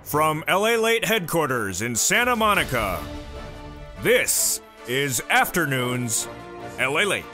From LALATE headquarters in Santa Monica, this is Afternoons LALATE.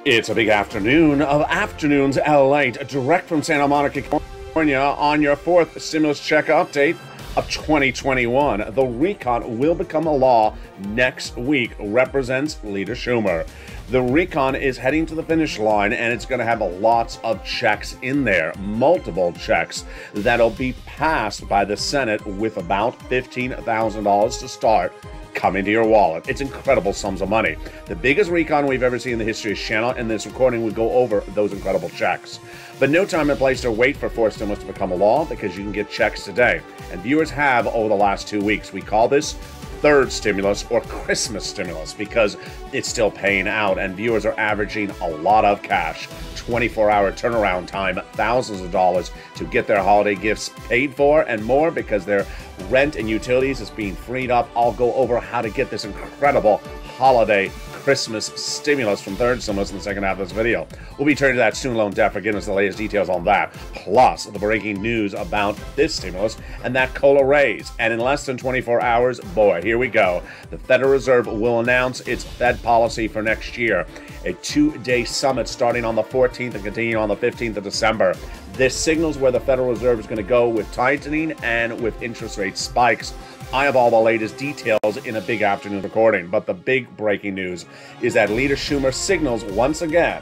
It's a big afternoon of Afternoons LALATE, direct from Santa Monica, California, on your fourth stimulus check update of 2021. The recon will become a law next week, represents Leader Schumer. The recon is heading to the finish line, and it's going to have lots of checks in there, multiple checks that'll be passed by the Senate with about $15,000 to start coming to your wallet. It's incredible sums of money. The biggest recon we've ever seen in the history of this channel, and this recording would go over those incredible checks. But no time and place to wait for fourth stimulus to become a law, because you can get checks today. And viewers have over the last 2 weeks. We call this third stimulus or Christmas stimulus because it's still paying out, and viewers are averaging a lot of cash. 24-hour turnaround time, thousands of dollars to get their holiday gifts paid for and more because their rent and utilities is being freed up. I'll go over how to get this incredible holiday Christmas stimulus from third stimulus in the second half of this video. We'll be turning to that student loan debt forgiveness, the latest details on that, plus the breaking news about this stimulus and that COLA raise. And in less than 24 hours, boy, here we go. The Federal Reserve will announce its Fed policy for next year. A two-day summit starting on the 14th and continuing on the 15th of December. This signals where the Federal Reserve is going to go with tightening and with interest rate spikes. I have all the latest details in a big afternoon recording, but the big breaking news is that Leader Schumer signals once again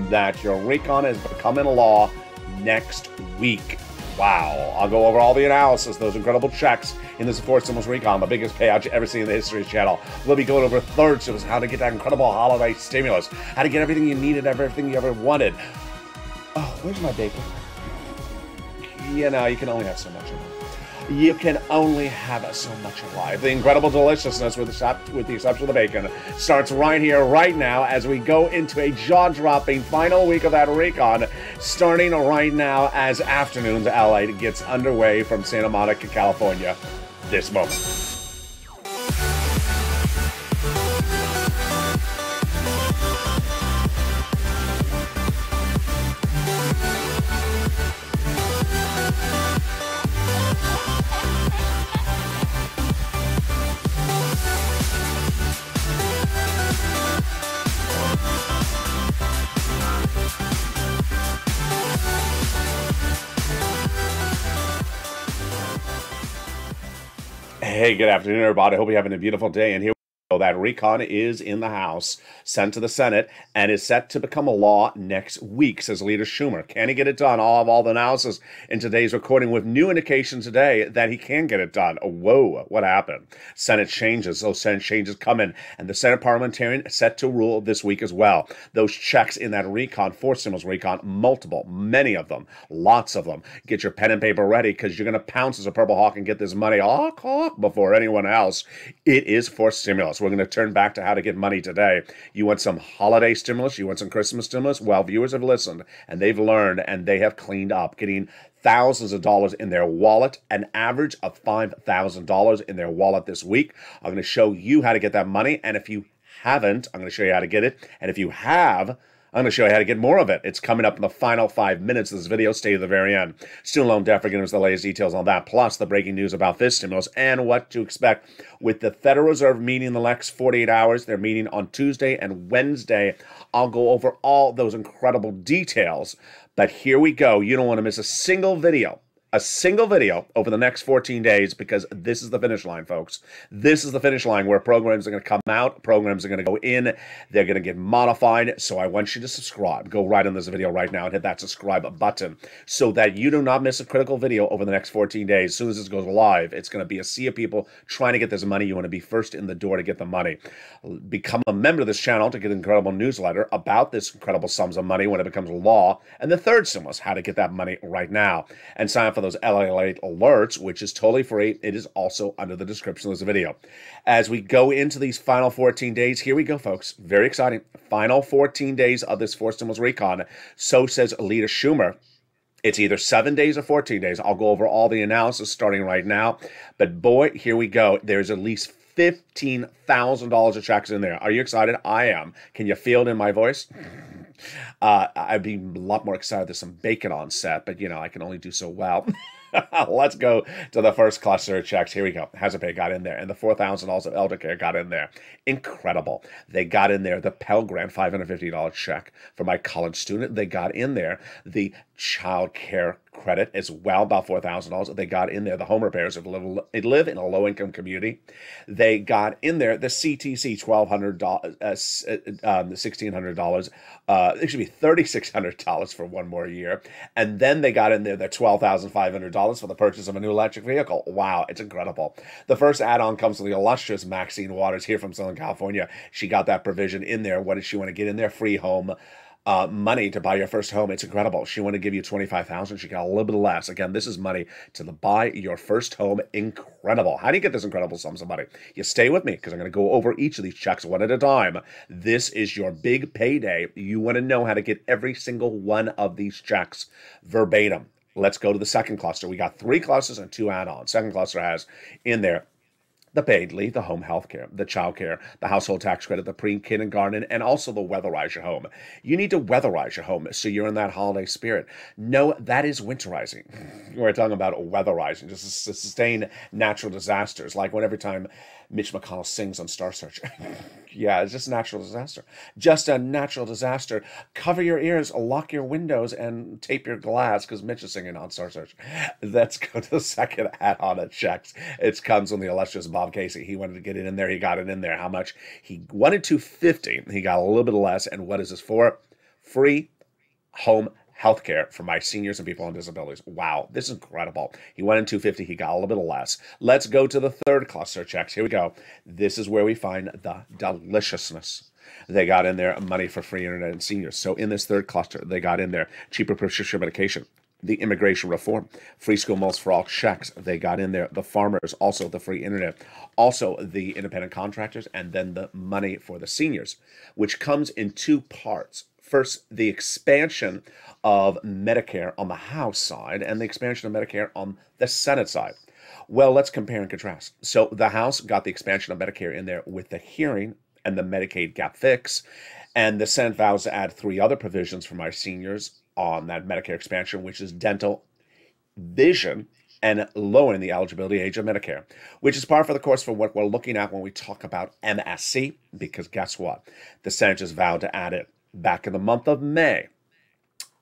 that your recon is becoming a law next week. Wow. I'll go over all the analysis, those incredible checks in this fourth stimulus recon, the biggest payout you ever seen in the history of the channel. We'll be going over third stimulus, how to get that incredible holiday stimulus, how to get everything you needed, everything you ever wanted. Oh, where's my bacon? You know, you can only have so much of it. You can only have so much in life. The incredible deliciousness, with the exception of the bacon, starts right here, right now, as we go into a jaw-dropping final week of that recon, starting right now as Afternoons LALATE gets underway from Santa Monica, California, this moment. Hey, good afternoon, everybody. I hope you're having a beautiful day. And here we go. That recon is in the House, sent to the Senate, and is set to become a law next week, says Leader Schumer. Can he get it done? I'll have all the analysis in today's recording with new indications today that he can get it done. Whoa, what happened? Senate changes. Those Senate changes come in, and the Senate parliamentarian set to rule this week as well. Those checks in that recon, fourth stimulus recon, multiple, many of them, lots of them. Get your pen and paper ready because you're going to pounce as a Purple Hawk and get this money before anyone else. It is fourth stimulus. We're going to turn back to how to get money today. You want some holiday stimulus? You want some Christmas stimulus? Well, viewers have listened, and they've learned, and they have cleaned up, getting thousands of dollars in their wallet, an average of $5,000 in their wallet this week. I'm going to show you how to get that money, and if you haven't, I'm going to show you how to get it, and if you have, I'm going to show you how to get more of it. It's coming up in the final 5 minutes of this video. Stay to the very end. Student loan debt forgiveness, the latest details on that, plus the breaking news about this stimulus and what to expect with the Federal Reserve meeting in the next 48 hours. They're meeting on Tuesday and Wednesday. I'll go over all those incredible details. But here we go. You don't want to miss a single video over the next 14 days because this is the finish line, folks. This is the finish line where programs are going to come out, programs are going to go in, they're going to get modified. So I want you to subscribe. Go right in this video right now and hit that subscribe button so that you do not miss a critical video over the next 14 days. As soon as this goes live, it's going to be a sea of people trying to get this money. You want to be first in the door to get the money. Become a member of this channel to get an incredible newsletter about this incredible sums of money when it becomes law. And the third stimulus, how to get that money right now. And sign up for those LALATE alerts, which is totally free. It is also under the description of this video. As we go into these final 14 days, here we go, folks. Very exciting. Final 14 days of this fourth stimulus recon. So says Leader Schumer. It's either 7 days or 14 days. I'll go over all the analysis starting right now. But boy, here we go. There's at least $15,000 of checks in there. Are you excited? I am. Can you feel it in my voice? I'd be a lot more excited. There's some bacon on set, but you know, I can only do so well. Let's go to the first cluster of checks. Here we go. Hazard pay got in there, and the $4,000 of elder care got in there. Incredible. They got in there the Pell Grant $550 check for my college student. They got in there the child care credit as well, about $4,000. They got in there the home repairs if they live in a low-income community. They got in there the CTC $1,200, $1,600. It should be $3,600 for one more year. And then they got in there the $12,500 for the purchase of a new electric vehicle. Wow, it's incredible. The first add-on comes from the illustrious Maxine Waters here from Southern California. She got that provision in there. What does she want to get in there? Free home money to buy your first home. It's incredible. She wanted to give you $25,000. She got a little bit less. Again, this is money to buy your first home. Incredible. How do you get this incredible sums of money? You stay with me because I'm going to go over each of these checks one at a time. This is your big payday. You want to know how to get every single one of these checks verbatim. Let's go to the second cluster. We got 3 clusters and 2 add-ons. Second cluster has in there the paid leave, the home health care, the child care, the household tax credit, the pre-kindergarten, and also the weatherize your home. You need to weatherize your home so you're in that holiday spirit. No, that is winterizing. We're talking about weatherizing, just to sustain natural disasters, like when every time Mitch McConnell sings on Star Search. Yeah, it's just a natural disaster. Just a natural disaster. Cover your ears, lock your windows, and tape your glass because Mitch is singing on Star Search. Let's go to the second add-on of checks. It comes from the illustrious Bob Casey. He wanted to get it in there. He got it in there. How much? He wanted $250. He got a little bit less. And what is this for? Free home healthcare for my seniors and people on disabilities. Wow, this is incredible. He went in $250. He got a little bit less. Let's go to the third cluster of checks. Here we go. This is where we find the deliciousness. They got in there money for free internet and seniors. So in this third cluster, they got in there cheaper prescription medication, the immigration reform, free school meals for all checks. They got in there the farmers, also the free internet, also the independent contractors, and then the money for the seniors, which comes in 2 parts. First, the expansion of Medicare on the House side and the expansion of Medicare on the Senate side. Well, let's compare and contrast. So the House got the expansion of Medicare in there with the hearing and the Medicaid gap fix, and the Senate vows to add 3 other provisions for my seniors on that Medicare expansion, which is dental, vision, and lowering the eligibility age of Medicare, which is par for the course for what we're looking at when we talk about MSC, because guess what? The Senate just vowed to add it. Back in the month of May,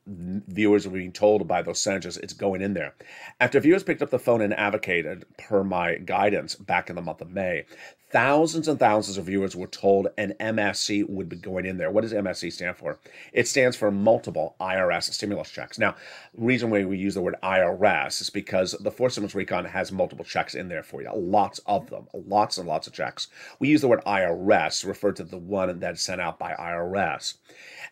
viewers were being told by those senators it's going in there. After viewers picked up the phone and advocated per my guidance back in the month of May, thousands and thousands of viewers were told an MSC would be going in there. What does MSC stand for? It stands for multiple IRS stimulus checks. Now, the reason why we use the word IRS is because the Fourth Stimulus Recon has multiple checks in there for you. Lots of them. Lots and lots of checks. We use the word IRS to refer to the one that's sent out by IRS.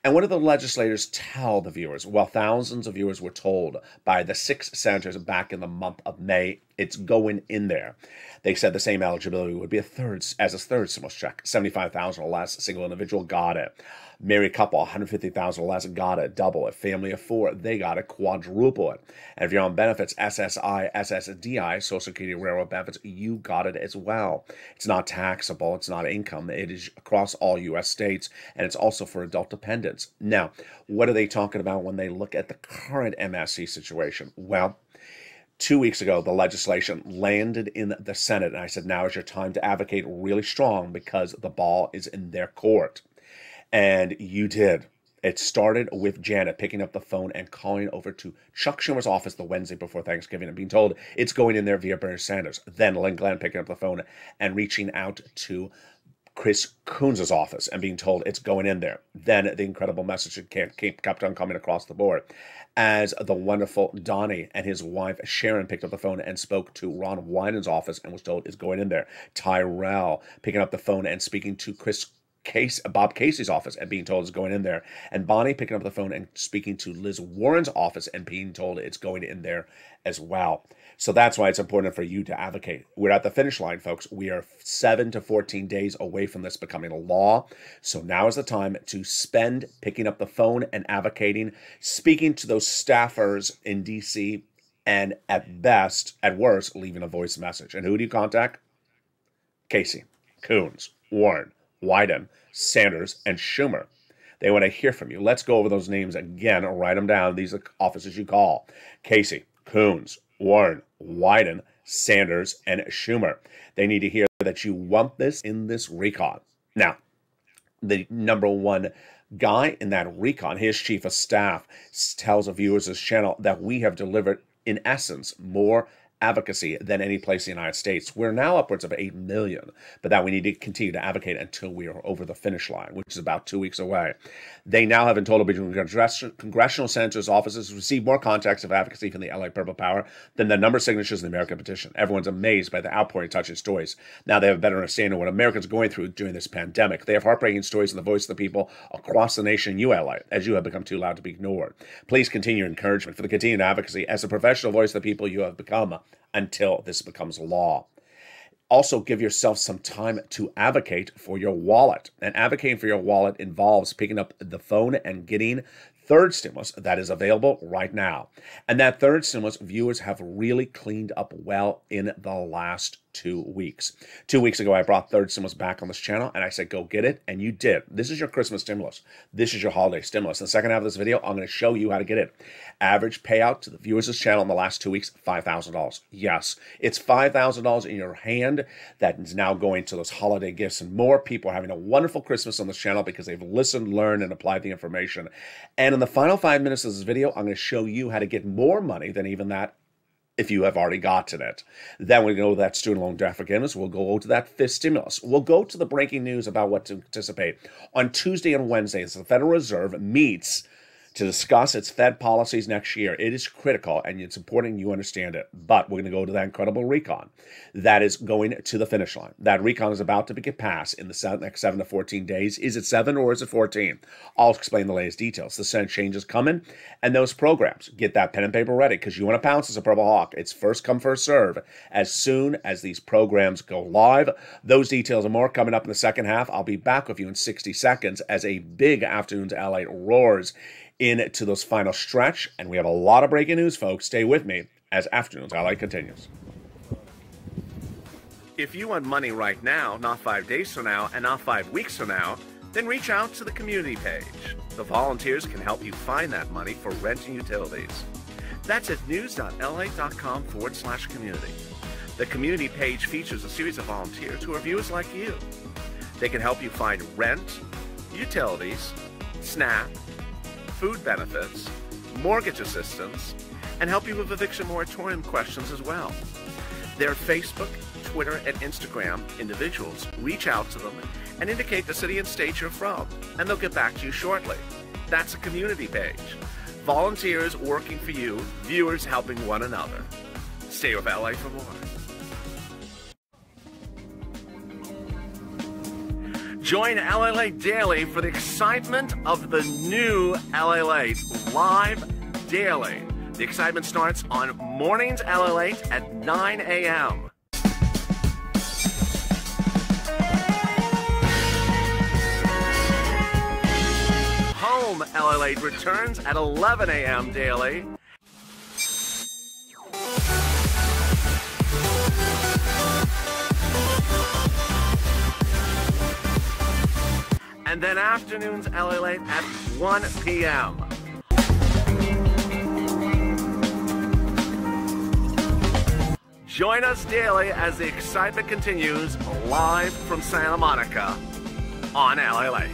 And what did the legislators tell the viewers? Well, thousands of viewers were told by the 6 senators back in the month of May, it's going in there. They said the same eligibility would be a third stimulus check, $75,000 or less. A single individual got it. Married couple, $150,000 or less, got it. Double. A family of 4, they got it. Quadruple it. And if you're on benefits, SSI, SSDI, Social Security Railroad benefits, you got it as well. It's not taxable. It's not income. It is across all U.S. states, and it's also for adult dependents. Now, what are they talking about when they look at the current MSC situation? Well, 2 weeks ago, the legislation landed in the Senate, and I said, now is your time to advocate really strong because the ball is in their court. And you did. It started with Janet picking up the phone and calling over to Chuck Schumer's office the Wednesday before Thanksgiving and being told it's going in there via Bernie Sanders. Then Lynn Glenn picking up the phone and reaching out to Chris Coons' office and being told it's going in there. Then the incredible message kept on coming across the board as the wonderful Donnie and his wife Sharon picked up the phone and spoke to Ron Wyden's office and was told it's going in there. Tyrell picking up the phone and speaking to Bob Casey's office and being told it's going in there. And Bonnie picking up the phone and speaking to Liz Warren's office and being told it's going in there as well. So that's why it's important for you to advocate. We're at the finish line, folks. We are 7 to 14 days away from this becoming a law. So now is the time to spend picking up the phone and advocating, speaking to those staffers in D.C., and at worst, leaving a voice message. And who do you contact? Casey, Coons, Warren, Wyden, Sanders, and Schumer. They want to hear from you. Let's go over those names again. Write them down. These are offices you call. Casey, Coons, Warren, Wyden, Sanders, and Schumer. They need to hear that you want this in this recon. Now, the number one guy in that recon, his chief of staff, tells the viewers of this channel that we have delivered, in essence, more advocacy than any place in the United States. We're now upwards of 8 million, but that we need to continue to advocate until we are over the finish line, which is about 2 weeks away. They now have in total between congressional senators' offices received more contacts of advocacy from the LA Purple Power than the number of signatures in the American petition. Everyone's amazed by the outpouring touching stories. Now they have a better understanding of what Americans are going through during this pandemic. They have heartbreaking stories in the voice of the people across the nation, you LA, as you have become too loud to be ignored. Please continue your encouragement for the continued advocacy as the professional voice of the people you have become until this becomes law. Also, give yourself some time to advocate for your wallet. And advocating for your wallet involves picking up the phone and getting third stimulus that is available right now. And that third stimulus, viewers have really cleaned up well in the last 2 weeks. 2 weeks ago, I brought third stimulus back on this channel, and I said, go get it, and you did. This is your Christmas stimulus. This is your holiday stimulus. In the second half of this video, I'm going to show you how to get it. Average payout to the viewers of this channel in the last 2 weeks, $5,000. Yes, it's $5,000 in your hand that is now going to those holiday gifts, and more people are having a wonderful Christmas on this channel because they've listened, learned, and applied the information. And in the final 5 minutes of this video, I'm going to show you how to get more money than even that if you have already gotten it. Then we go to that student loan debt forgiveness. We'll go to that fifth stimulus. We'll go to the breaking news about what to anticipate. On Tuesday and Wednesday, as the Federal Reserve meets to discuss its Fed policies next year. It is critical, and it's important you understand it. But we're going to go to that incredible recon that is going to the finish line. That recon is about to get passed in the next 7 to 14 days. Is it 7 or is it 14? I'll explain the latest details. The Senate change is coming, and those programs. Get that pen and paper ready, because you want to pounce as a Purple Hawk. It's first come, first serve. As soon as these programs go live, those details and more coming up in the second half. I'll be back with you in 60 seconds as a big Afternoons LA roars into those final stretch, and we have a lot of breaking news, folks. Stay with me as Afternoons LA continues. If you want money right now, not 5 days from now, and not 5 weeks from now, then reach out to the community page. The volunteers can help you find that money for rent and utilities. That's at news.la.com/community. The community page features a series of volunteers who are viewers like you. They can help you find rent, utilities, SNAP, food benefits, mortgage assistance, and help you with eviction moratorium questions as well. Their Facebook, Twitter, and Instagram individuals reach out to them and indicate the city and state you're from, and they'll get back to you shortly. That's a community page. Volunteers working for you, viewers helping one another. Stay with LA for more. Join LALATE Daily for the excitement of the new LALATE live daily. The excitement starts on mornings LALATE at 9 a.m. Home LALATE returns at 11 a.m. daily. And then Afternoons LALATE at 1 p.m. Join us daily as the excitement continues live from Santa Monica on LALATE.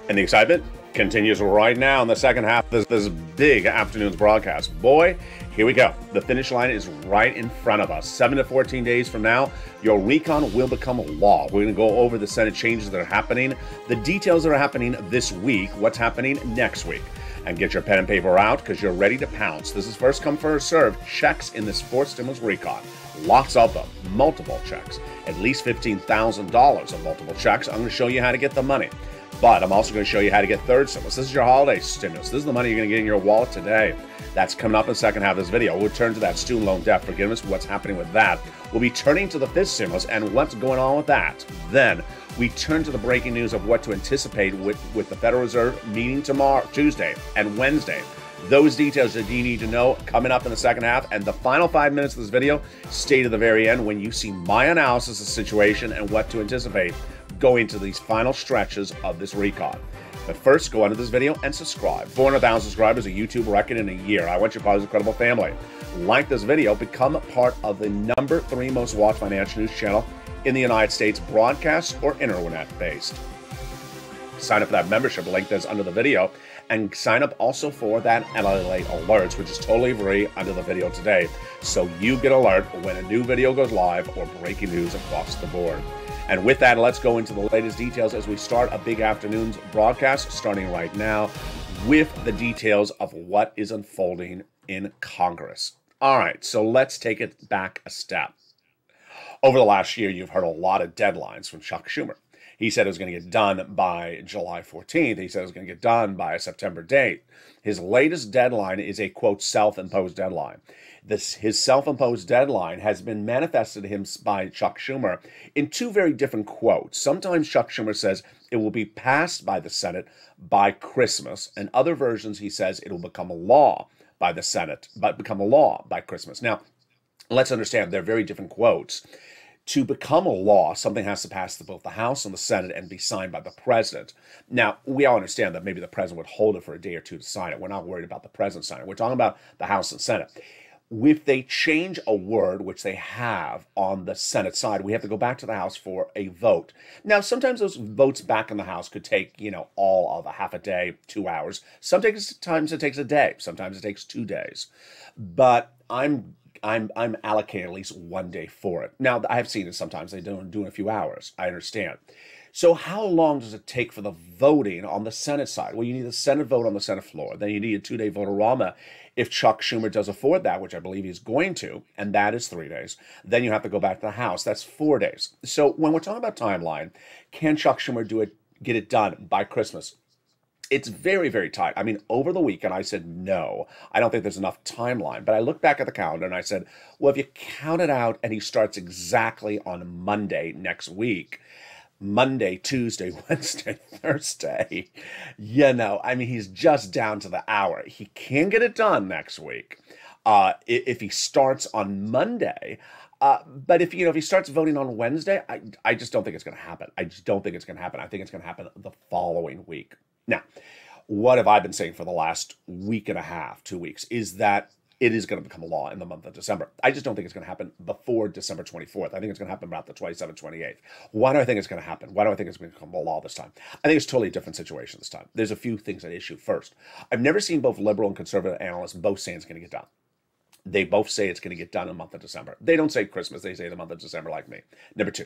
And the excitement continues right now in the second half of this big Afternoons broadcast. Boy, here we go. The finish line is right in front of us. 7 to 14 days from now, your recon will become a law. We're going to go over the Senate changes that are happening, the details that are happening this week, what's happening next week. And get your pen and paper out because you're ready to pounce. This is first come, first serve. Checks in this fourth stimulus recon. Lots of them. Multiple checks. At least $15,000 of multiple checks. I'm going to show you how to get the money. But I'm also going to show you how to get third stimulus. This is your holiday stimulus. This is the money you're going to get in your wallet today. That's coming up in the second half of this video. We'll turn to that student loan debt forgiveness, what's happening with that. We'll be turning to the fifth stimulus and what's going on with that. Then we turn to the breaking news of what to anticipate with the Federal Reserve meeting tomorrow, Tuesday and Wednesday. Those details that you need to know coming up in the second half. And the final 5 minutes of this video, stay to the very end when you see my analysis of the situation and what to anticipate going to these final stretches of this recon. But first, go under this video and subscribe. 400,000 subscribers, a YouTube record in a year. I want you part of this incredible family. Like this video, become part of the #3 most watched financial news channel in the United States, broadcast or internet-based. Sign up for that membership link that's under the video, and sign up also for that LALATE alerts, which is totally free under the video today, so you get alert when a new video goes live or breaking news across the board. And with that, let's go into the latest details as we start a big afternoon's broadcast starting right now with the details of what is unfolding in Congress. All right, so let's take it back a step. Over the last year, you've heard a lot of deadlines from Chuck Schumer. He said it was going to get done by July 14th. He said it was going to get done by a September date. His latest deadline is a, quote, self-imposed deadline. His self-imposed deadline has been manifested to him by Chuck Schumer in two very different quotes. Sometimes Chuck Schumer says it will be passed by the Senate by Christmas, and other versions he says it will become a law by the Senate, but become a law by Christmas. Now, let's understand they're very different quotes. To become a law, something has to pass both the House and the Senate and be signed by the president. Now, we all understand that maybe the president would hold it for a day or two to sign it. We're not worried about the president signing it. We're talking about the House and Senate. If they change a word, which they have on the Senate side, we have to go back to the House for a vote. Now, sometimes those votes back in the House could take, all of a half a day, 2 hours. Sometimes it takes a day. Sometimes it takes 2 days. But I'm allocating at least 1 day for it. Now, I have seen it sometimes. They do a few hours. I understand. So how long does it take for the voting on the Senate side? Well, you need the Senate vote on the Senate floor. Then you need a 2-day vote-a-rama if Chuck Schumer does afford that, which I believe he's going to, and that is 3 days. Then you have to go back to the House. That's 4 days. So when we're talking about timeline, can Chuck Schumer get it done by Christmas? It's very, very tight. I mean, over the weekend, I said, no, I don't think there's enough timeline. But I looked back at the calendar and I said, well, if you count it out and he starts exactly on Monday next week, Monday, Tuesday, Wednesday, Thursday, he's just down to the hour. He can get it done next week if he starts on Monday. But if he starts voting on Wednesday, I just don't think it's going to happen. I just don't think it's going to happen. I think it's going to happen the following week. Now, what have I been saying for the last week and a half, 2 weeks, is that it is going to become a law in the month of December. I just don't think it's going to happen before December 24th. I think it's going to happen about the 27th, 28th. Why do I think it's going to happen? Why do I think it's going to become a law this time? I think it's totally a different situation this time. There's a few things at issue. First, I've never seen both liberal and conservative analysts both saying it's going to get done. They both say it's going to get done in the month of December. They don't say Christmas. They say the month of December like me. Number two,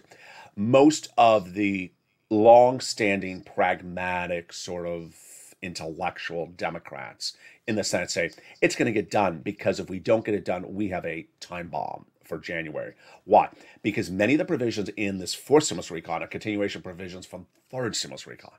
most of the long-standing, pragmatic, sort of intellectual Democrats in the Senate say it's going to get done because if we don't get it done, we have a time bomb for January. Why? Because many of the provisions in this fourth stimulus recon are continuation provisions from third stimulus recon.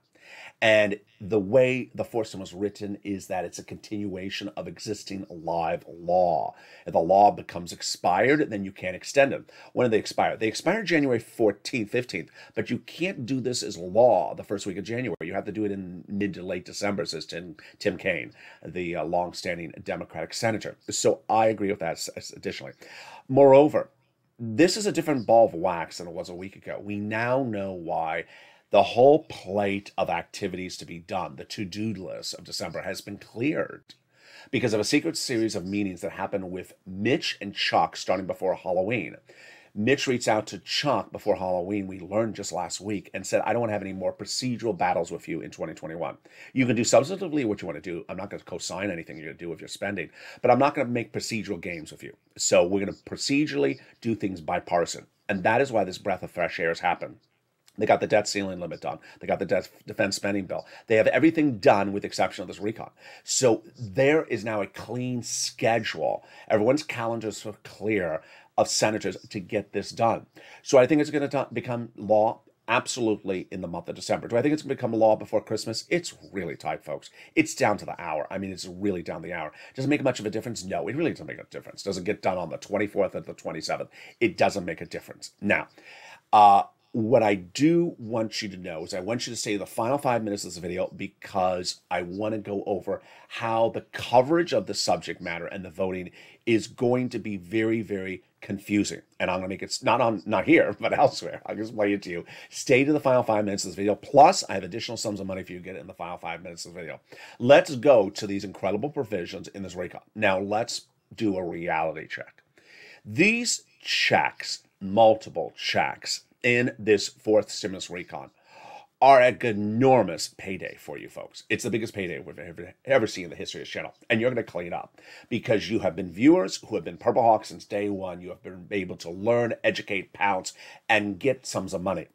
And the way the fourth stimulus is written is that it's a continuation of existing live law. If the law becomes expired, then you can't extend it. When do they expire? They expire January 14th, 15th, but you can't do this as law the first week of January. You have to do it in mid to late December, says Tim Kaine, the long-standing Democratic senator. So I agree with that additionally. Moreover, this is a different ball of wax than it was a week ago. We now know why the whole plate of activities to be done, the to-do list of December, has been cleared because of a secret series of meetings that happened with Mitch and Chuck starting before Halloween. Mitch reached out to Chuck before Halloween, we learned just last week, and said, I don't want to have any more procedural battles with you in 2021. You can do substantively what you want to do. I'm not going to co-sign anything you're going to do with your spending, but I'm not going to make procedural games with you. So we're going to procedurally do things bipartisan. And that is why this breath of fresh air has happened. They got the debt ceiling limit done. They got the defense spending bill. They have everything done with the exception of this recon. So there is now a clean schedule. Everyone's calendars are clear of senators to get this done. So I think it's going to become law absolutely in the month of December. Do I think it's going to become a law before Christmas? It's really tight, folks. It's down to the hour. I mean, it's really down the hour. Does it make much of a difference? No, it really doesn't make a difference. Does it get done on the 24th or the 27th? It doesn't make a difference. Now, What I do want you to know is I want you to stay the final 5 minutes of this video because I want to go over how the coverage of the subject matter and the voting is going to be very, very confusing. And I'm going to make it not here, but elsewhere. I'll just play it to you. Stay to the final 5 minutes of this video. Plus, I have additional sums of money for you to get in the final 5 minutes of the video. Let's go to these incredible provisions in this recon. Now, let's do a reality check. These checks, multiple checks, in this fourth stimulus recon are an enormous payday for you folks. It's the biggest payday we've ever seen in the history of this channel. And you're going to clean up because you have been viewers who have been Purple Hawks since day one. You have been able to learn, educate, pounce, and get sums of money.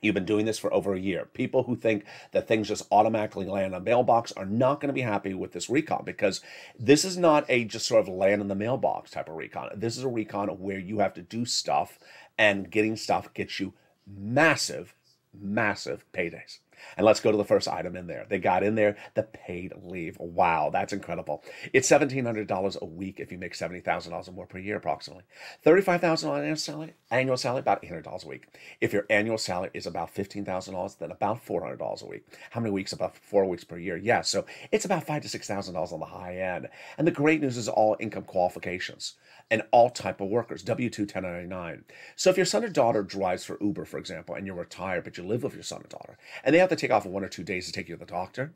You've been doing this for over a year. People who think that things just automatically land on mailbox are not going to be happy with this recon because this is not a just sort of land in the mailbox type of recon. This is a recon where you have to do stuff, and getting stuff gets you massive, massive paydays. And let's go to the first item in there. They got in there the paid leave. Wow, that's incredible. It's $1,700 a week if you make $70,000 or more per year, approximately. $35,000 annual salary, about $800 a week. If your annual salary is about $15,000, then about $400 a week. How many weeks? About 4 weeks per year. Yeah, so it's about $5,000 to $6,000 on the high end. And the great news is all income qualifications and all type of workers, W-2, 1099. So if your son or daughter drives for Uber, for example, and you're retired, but you live with your son or daughter, and they have to take off 1 or 2 days to take you to the doctor,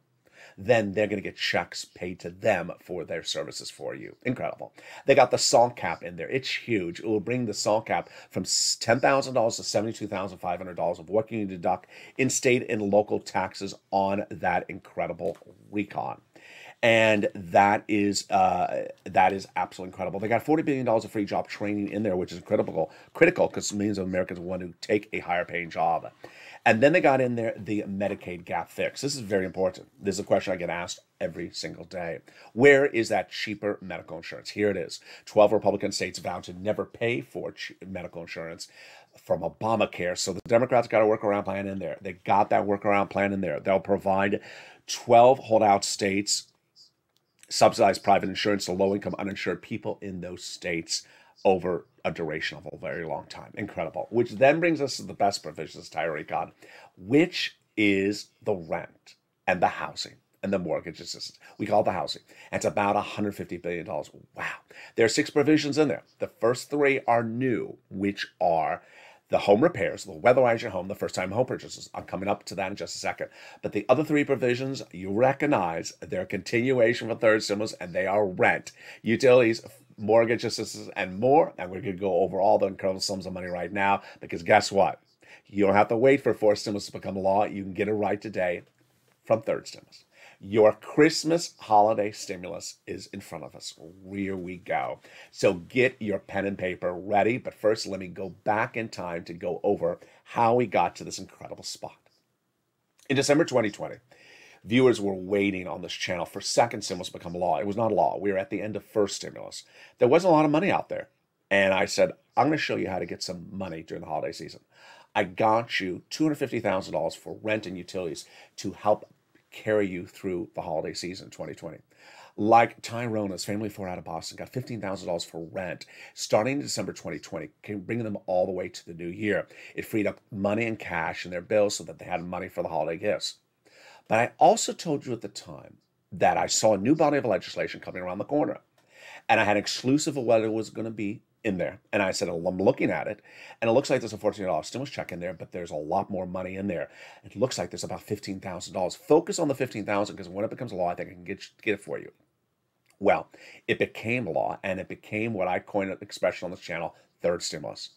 then they're going to get checks paid to them for their services for you. Incredible. They got the salt cap in there. It's huge. It will bring the salt cap from $10,000 to $72,500 of what you can deduct in state and local taxes on that incredible recon. And that is absolutely incredible. They got $40 billion of free job training in there, which is critical because millions of Americans want to take a higher paying job. And then they got in there the Medicaid gap fix. This is very important. This is a question I get asked every single day. Where is that cheaper medical insurance? Here it is. 12 Republican states vowed to never pay for medical insurance from Obamacare. So the Democrats got a workaround plan in there. They got that workaround plan in there. They'll provide 12 holdout states subsidized private insurance to low-income uninsured people in those states over a duration of a very long time. Incredible. Which then brings us to the best provisions, Tyreek, which is the rent and the housing and the mortgage assistance. We call it the housing. And it's about $150 billion. Wow. There are 6 provisions in there. The first 3 are new, which are the home repairs, the weatherize your home, the first-time home purchases. I'm coming up to that in just a second. But the other 3 provisions, you recognize they're a continuation from third stimulus, and they are rent, utilities, mortgage assistance, and more. And we're going to go over all the incredible sums of money right now because guess what? You don't have to wait for fourth stimulus to become law. You can get it right today from third stimulus. Your Christmas holiday stimulus is in front of us. Here we go. So get your pen and paper ready. But first, let me go back in time to go over how we got to this incredible spot. In December 2020, viewers were waiting on this channel for second stimulus to become law. It was not law. We were at the end of first stimulus. There wasn't a lot of money out there. And I said, I'm going to show you how to get some money during the holiday season. I got you $250,000 for rent and utilities to help carry you through the holiday season 2020. Like Tyrona's family 4 out of Boston got $15,000 for rent starting in December 2020, bringing them all the way to the new year. It freed up money and cash in their bills so that they had money for the holiday gifts. But I also told you at the time that I saw a new body of legislation coming around the corner. And I had exclusive of what it was going to be in there. And I said, I'm looking at it, and it looks like there's a $14 stimulus check in there, but there's a lot more money in there. It looks like there's about $15,000. Focus on the $15,000 because when it becomes law, I think I can get it for you. Well, it became law, and it became what I coined an expression on this channel, third stimulus.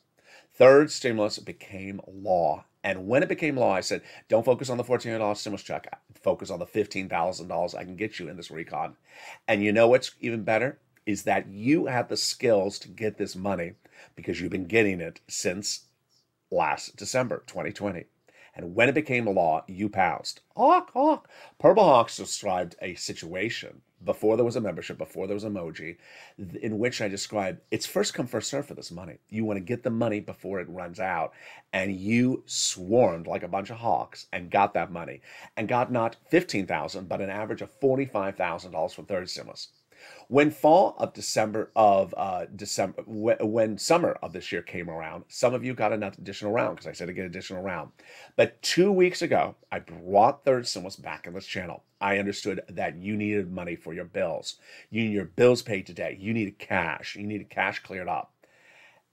Third stimulus became law. And when it became law, I said, don't focus on the $14 stimulus check. Focus on the $15,000 I can get you in this recon. And you know what's even better? Is that you have the skills to get this money because you've been getting it since last December 2020. And when it became law, you pounced. Hawk, hawk. Purple Hawks described a situation before there was a membership, before there was emoji, in which I described it's first come, first serve for this money. You want to get the money before it runs out. And you swarmed like a bunch of hawks and got that money. And got not $15,000, but an average of $45,000 from third stimulus. When fall of December of December, when summer of this year came around, some of you got an additional round because I said to get additional round. But 2 weeks ago, I brought third stimulus back on this channel. I understood that you needed money for your bills. You need your bills paid today. You needed cash. You needed cash cleared up.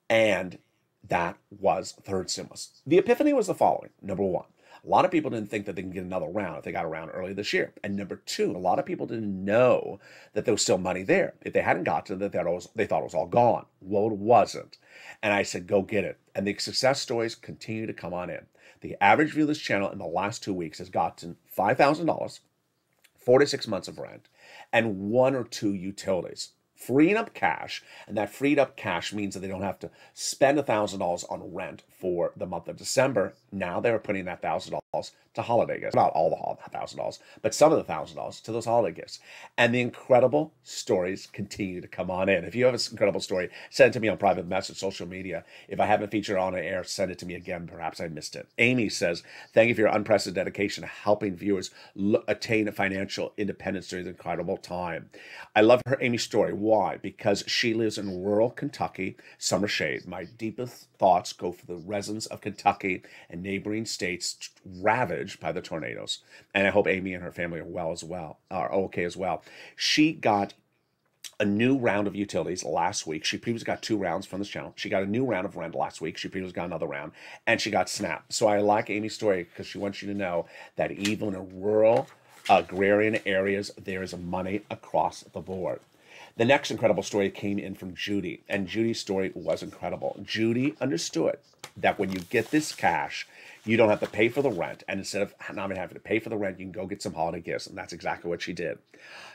And that was third stimulus. The epiphany was the following. Number one, a lot of people didn't think that they can get another round if they got a round early this year. And number two, a lot of people didn't know that there was still money there. If they hadn't gotten it, they thought it was all gone. Well, it wasn't. And I said, go get it. And the success stories continue to come on in. The average view of this channel in the last 2 weeks has gotten $5,000, 4 to 6 months of rent, and 1 or 2 utilities. Freeing up cash, and that freed up cash means that they don't have to spend $1,000 on rent for the month of December. Now they're putting that $1,000 to holiday gifts. Not all the $1,000, but some of the $1,000 to those holiday gifts. And the incredible stories continue to come on in. If you have an incredible story, send it to me on private message, social media. If I haven't featured it on air, send it to me again. Perhaps I missed it. Amy says, thank you for your unprecedented dedication to helping viewers attain financial independence during the incredible time. I love her Amy's story. Why? Because she lives in rural Kentucky, summer shade. My deepest thoughts go for the residents of Kentucky and neighboring states ravaged by the tornadoes. And I hope Amy and her family are okay as well. She got a new round of utilities last week. She previously got 2 rounds from this channel. She got a new round of rent last week. She previously got another round, and she got SNAP. So I like Amy's story because she wants you to know that even in rural agrarian areas, there is money across the board. The next incredible story came in from Judy, and Judy's story was incredible. Judy understood that when you get this cash, you don't have to pay for the rent, and instead of not having to pay for the rent, you can go get some holiday gifts, and that's exactly what she did.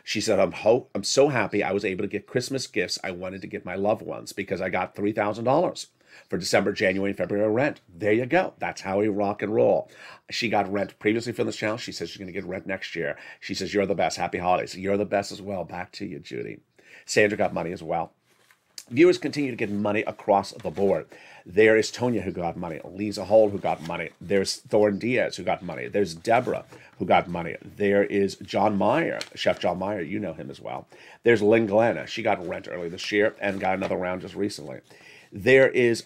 She said, I'm so happy I was able to get Christmas gifts I wanted to get my loved ones because I got $3,000 for December, January, and February rent. There you go. That's how we rock and roll. She got rent previously from this channel. She says she's going to get rent next year. She says, you're the best. Happy holidays. You're the best as well. Back to you, Judy. Sandra got money as well. Viewers continue to get money across the board. There is Tonya who got money, Lisa Holt who got money. There's Thorne Diaz who got money. There's Deborah who got money. There is John Meyer, Chef John Meyer. You know him as well. There's Lynn Glenna. She got rent early this year and got another round just recently. There is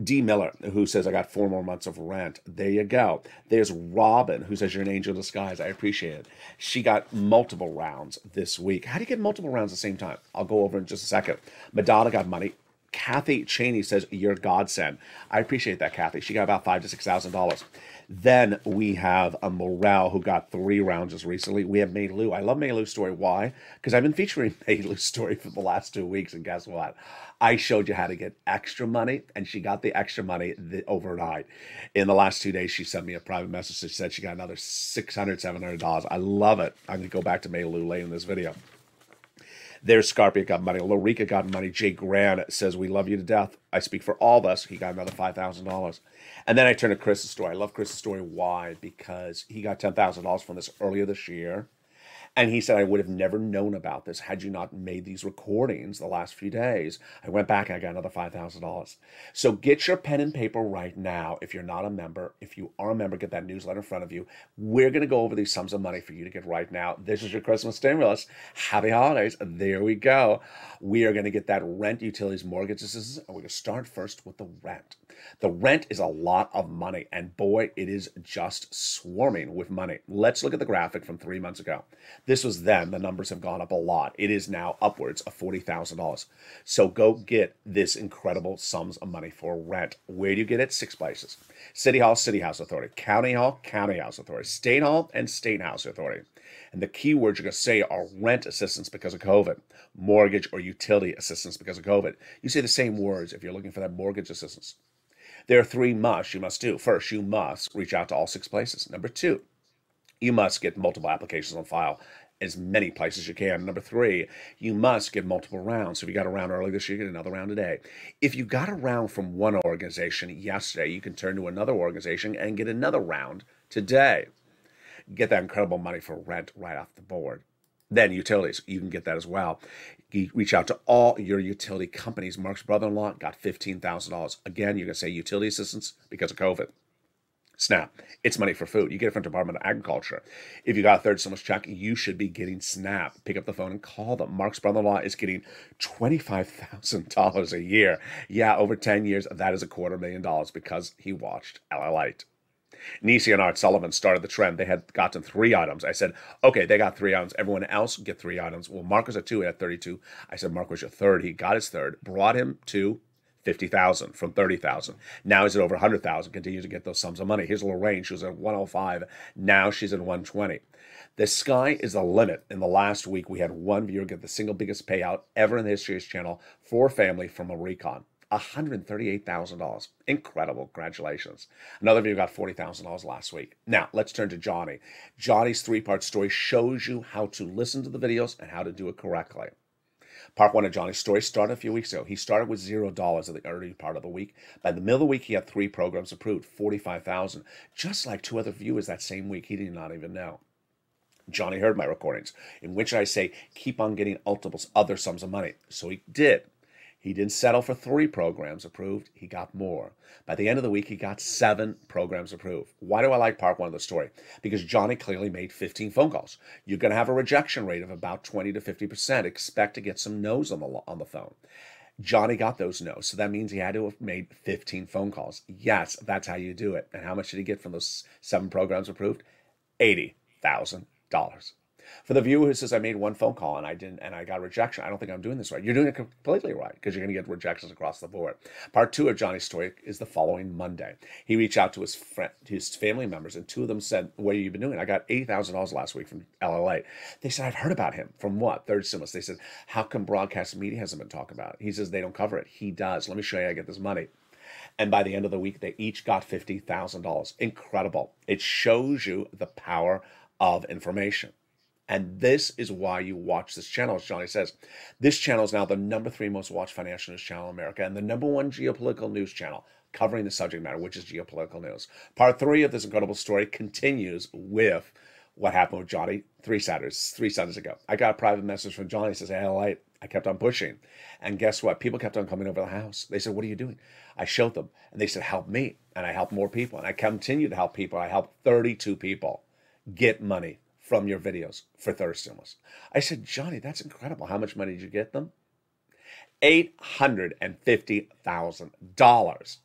D. Miller, who says, I got 4 more months of rent. There you go. There's Robin, who says, you're an angel in disguise. I appreciate it. She got multiple rounds this week. How do you get multiple rounds at the same time? I'll go over in just a second. Madonna got money. Kathy Cheney says, you're a godsend. I appreciate that, Kathy. She got about $5,000 to $6,000. Then we have a Morel who got 3 rounds just recently. We have May Lou. I love May Lou's story. Why? Because I've been featuring May Lou's story for the last 2 weeks, and guess what? I showed you how to get extra money, and she got the extra money overnight. In the last 2 days, she sent me a private message that said she got another $600, $700. I love it. I'm going to go back to May Lou later in this video. There's Scarpia got money. Lorica got money. Jay Grant says, we love you to death. I speak for all of us. He got another $5,000. And then I turn to Chris's story. I love Chris's story. Why? Because he got $10,000 from this earlier this year. And he said, I would have never known about this had you not made these recordings the last few days. I went back and I got another $5,000. So get your pen and paper right now if you're not a member. If you are a member, get that newsletter in front of you. We're going to go over these sums of money for you to get right now. This is your Christmas stimulus. Happy holidays. There we go. We are going to get that rent, utilities, mortgage assistance, and we're going to start first with the rent. The rent is a lot of money, and boy, it is just swarming with money. Let's look at the graphic from 3 months ago. This was then. The numbers have gone up a lot. It is now upwards of $40,000. So go get this incredible sums of money for rent. Where do you get it? 6 places. City Hall, City House Authority. County Hall, County House Authority. State Hall, and State House Authority. And the key words you're going to say are rent assistance because of COVID, mortgage or utility assistance because of COVID. You say the same words if you're looking for that mortgage assistance. There are 3 musts you must do. First, you must reach out to all 6 places. Number 2, you must get multiple applications on file, as many places as you can. Number 3, you must get multiple rounds. So if you got a round early this year, get another round today. If you got a round from one organization yesterday, you can turn to another organization and get another round today. Get that incredible money for rent right off the board. Then utilities, you can get that as well. You reach out to all your utility companies. Mark's brother-in-law got $15,000. Again, you're going to say utility assistance because of COVID. SNAP. It's money for food. You get it from Department of Agriculture. If you got a third stimulus check, you should be getting SNAP. Pick up the phone and call them. Mark's brother-in-law is getting $25,000 a year. Yeah, over 10 years, that is $250,000 because he watched LALATE. Nisi and Art Sullivan started the trend. They had gotten 3 items. I said, okay, they got 3 items. Everyone else get 3 items. Well, Mark was at 2 at 32. I said, Mark was your third. He got his third, brought him to 50,000 from 30,000. Now he's at over 100,000. Continues to get those sums of money. Here's a little range. She was at 105. Now she's at 120. The sky is the limit. In the last week, we had one viewer get the single biggest payout ever in the history of this channel for a family from a recon. $138,000. Incredible. Congratulations. Another viewer got $40,000 last week. Now, let's turn to Johnny. Johnny's 3-part story shows you how to listen to the videos and how to do it correctly. Part 1 of Johnny's story started a few weeks ago. He started with $0 at the early part of the week. By the middle of the week, he had 3 programs approved, $45,000. Just like 2 other viewers that same week, he did not even know. Johnny heard my recordings, in which I say, keep on getting multiples, other sums of money. So he did. He didn't settle for 3 programs approved. He got more. By the end of the week, he got 7 programs approved. Why do I like part 1 of the story? Because Johnny clearly made 15 phone calls. You're going to have a rejection rate of about 20 to 50%. Expect to get some no's on the phone. Johnny got those no's, so that means he had to have made 15 phone calls. Yes, that's how you do it. And how much did he get from those 7 programs approved? $80,000. For the viewer who says I made 1 phone call and I got rejection, I don't think I'm doing this right. You're doing it completely right because you're going to get rejections across the board. Part 2 of Johnny's story is the following Monday. He reached out to his family members, and 2 of them said, "What have you been doing?" I got $80,000 last week from LALATE. They said, "I've heard about him." From what? Third stimulus. They said, "How come broadcast media hasn't been talking about it?" He says, "They don't cover it." He does. Let me show you how I get this money. And by the end of the week, they each got $50,000. Incredible. It shows you the power of information. And this is why you watch this channel, as Johnny says. This channel is now the #3 most watched financial news channel in America and the #1 geopolitical news channel covering the subject matter, which is geopolitical news. Part 3 of this incredible story continues with what happened with Johnny 3 Sundays ago. I got a private message from Johnny that says, "Hey, LA." I kept on pushing. And guess what? People kept on coming over the house. They said, "What are you doing?" I showed them. And they said, "Help me." And I helped more people. And I continue to help people. I helped 32 people get money from your videos for third stimulus. I said, "Johnny, that's incredible. How much money did you get them?" $850,000.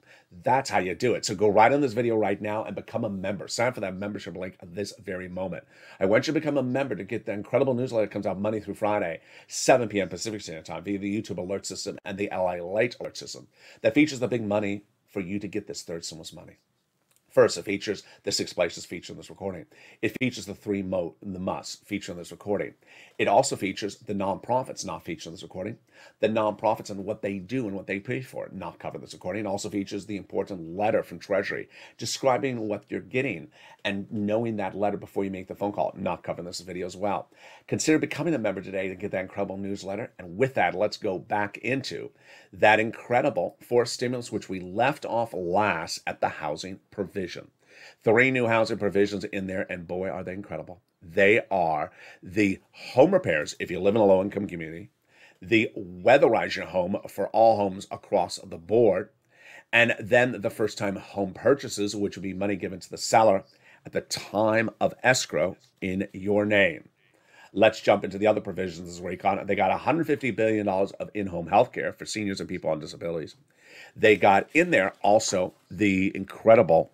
That's how you do it. So go right on this video right now and become a member. Sign up for that membership link at this very moment. I want you to become a member to get the incredible newsletter that comes out Monday through Friday, 7 p.m. Pacific Standard Time via the YouTube alert system and the LALATE alert system that features the big money for you to get this third stimulus money. First, it features the 6 places featured in this recording. It features the 3 musts featured in this recording. It also features the nonprofits not featured in this recording, the nonprofits and what they do and what they pay for, not covered in this recording. It also features the important letter from Treasury describing what you're getting and knowing that letter before you make the phone call, not covered in this video as well. Consider becoming a member today to get that incredible newsletter. And with that, let's go back into that incredible 4th stimulus, which we left off last at the housing provision. 3 new housing provisions in there, and boy, are they incredible. They are the home repairs if you live in a low-income community, the weatherize your home for all homes across the board, and then the first-time home purchases, which would be money given to the seller at the time of escrow in your name. Let's jump into the other provisions of this recon. They got $150 billion of in-home health care for seniors and people on disabilities. They got in there also the incredible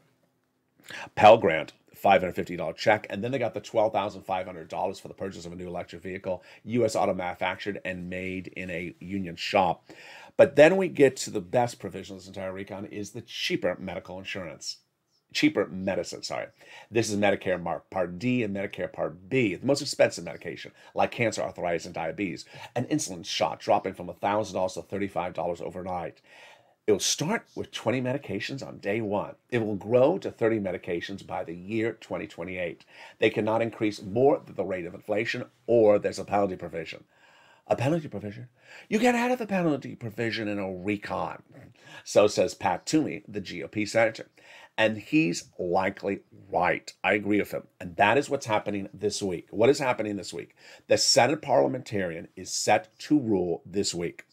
Pell Grant, $550 check, and then they got the $12,500 for the purchase of a new electric vehicle, U.S. auto manufactured and made in a union shop. But then we get to the best provision of this entire recon is the cheaper medical insurance. Cheaper medicine, sorry. This is Medicare Part D and Medicare Part B, the most expensive medication, like cancer, arthritis, and diabetes. An insulin shot dropping from $1,000 to $35 overnight. It will start with 20 medications on day 1. It will grow to 30 medications by the year 2028. They cannot increase more than the rate of inflation, or there's a penalty provision. A penalty provision? You get out of the penalty provision in a recon. So says Pat Toomey, the GOP senator. And he's likely right. I agree with him. And that is what's happening this week. What is happening this week? The Senate parliamentarian is set to rule this week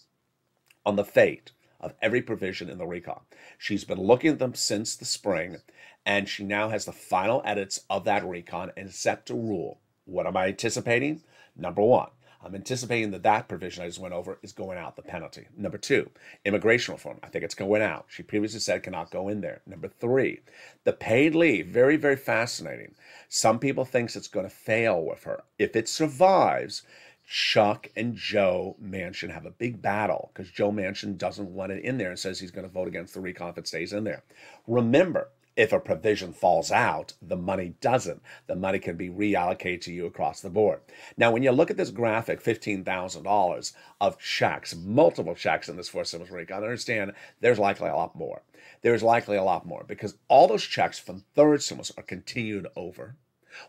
on the fate of every provision in the recon. She's been looking at them since the spring, and she now has the final edits of that recon and is set to rule. What am I anticipating? Number one, I'm anticipating that that provision I just went over is going out, the penalty. Number two, immigration reform. I think it's going out. She previously said it cannot go in there. Number three, the paid leave. Very, very fascinating. Some people think it's going to fail with her. If it survives, Chuck and Joe Manchin have a big battle because Joe Manchin doesn't want it in there and says he's going to vote against the recon if it stays in there. Remember, if a provision falls out, the money doesn't. The money can be reallocated to you across the board. Now, when you look at this graphic, $15,000 of checks, multiple checks in this fourth stimulus recon, understand there's likely a lot more. There's likely a lot more because all those checks from third stimulus are continued over,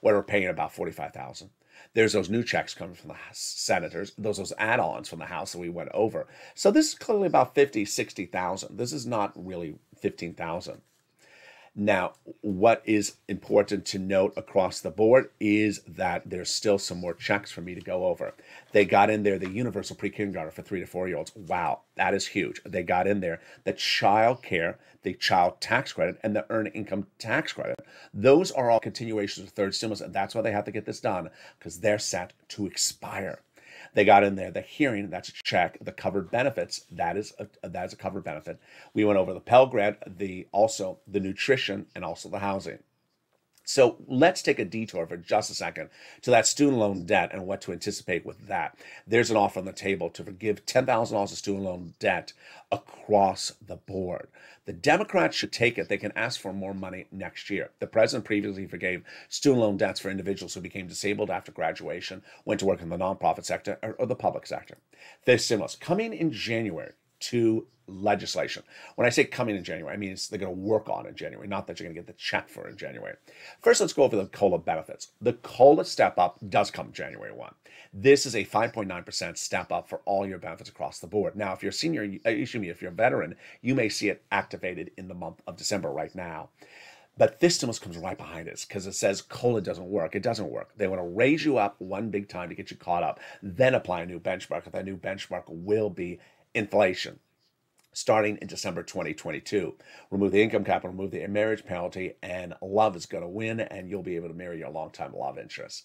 where we're paying about $45,000. There's those new checks coming from the senators, those add-ons from the House that we went over. So this is clearly about 50, 60,000. This is not really 15,000. Now, what is important to note across the board is that there's still some more checks for me to go over. They got in there the universal pre-kindergarten for 3 to 4-year-olds. Wow, that is huge. They got in there the child care, the child tax credit, and the earned income tax credit. Those are all continuations of third stimulus, and that's why they have to get this done, because they're set to expire. They got in there the hearing, that's a check. The covered benefits, that is a covered benefit. We went over the Pell Grant, also the nutrition, and also the housing. So let's take a detour for just a second to that student loan debt and what to anticipate with that. There's an offer on the table to forgive $10,000 of student loan debt across the board. The Democrats should take it. They can ask for more money next year. The president previously forgave student loan debts for individuals who became disabled after graduation, went to work in the nonprofit sector or the public sector. This stimulus coming in January to legislation. When I say coming in January, I mean they're going to work on in January, not that you're going to get the check for in January. First, let's go over the COLA benefits. The COLA step up does come January 1. This is a 5.9% step up for all your benefits across the board. Now, if you're a senior, if you're a veteran, you may see it activated in the month of December right now. But this stimulus comes right behind us because it says COLA doesn't work. It doesn't work. They want to raise you up one big time to get you caught up, then apply a new benchmark. That new benchmark will be inflation. Starting in December 2022. Remove the income cap, remove the marriage penalty, and love is going to win, and you'll be able to marry your longtime love interest.